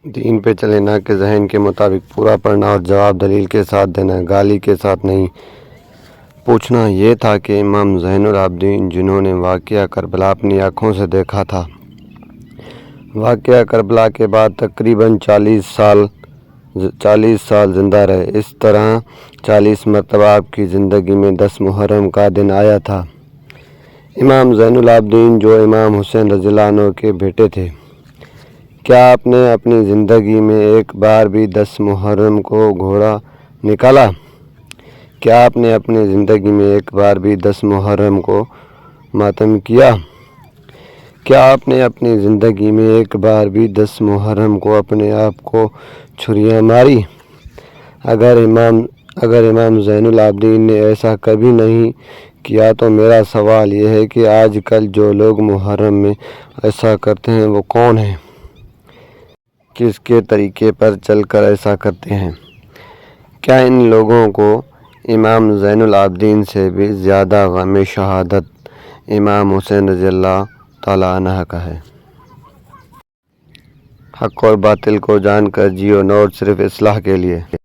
دین پہ چلے نہ کہ ذہن کے مطابق پورا پڑھنا اور جواب دلیل کے ساتھ دینا، گالی کے ساتھ نہیں۔ پوچھنا یہ تھا کہ امام زین العابدین جنہوں نے واقعہ کربلا اپنی آنکھوں سے دیکھا تھا، واقعہ کربلا کے بعد تقریباً 40 سال زندہ رہے، اس طرح 40 مرتبہ آپ کی زندگی میں 10 محرم کا دن آیا تھا۔ امام زین العابدین جو امام حسین رضی اللہ عنہ کے بیٹے تھے، کیا آپ نے اپنی زندگی میں ایک بار بھی 10 محرم کو گھوڑا نکالا؟ کیا آپ نے اپنی زندگی میں ایک بار بھی 10 محرم کو ماتم کیا؟ کیا آپ نے اپنی زندگی میں ایک بار بھی 10 محرم کو اپنے آپ کو چھریاں ماری؟ اگر امام زین العابدین نے ایسا کبھی نہیں کیا تو میرا سوال یہ ہے کہ آج کل جو لوگ محرم میں ایسا کرتے ہیں وہ کون ہیں؟ کس کے طریقے پر چل کر ایسا کرتے ہیں؟ کیا ان لوگوں کو امام زین العابدین سے بھی زیادہ غم شہادت امام حسین رضی اللہ تعالیٰ عنہ کا ہے؟ حق اور باطل کو جان کر جیو، نوٹ صرف اصلاح کے لیے۔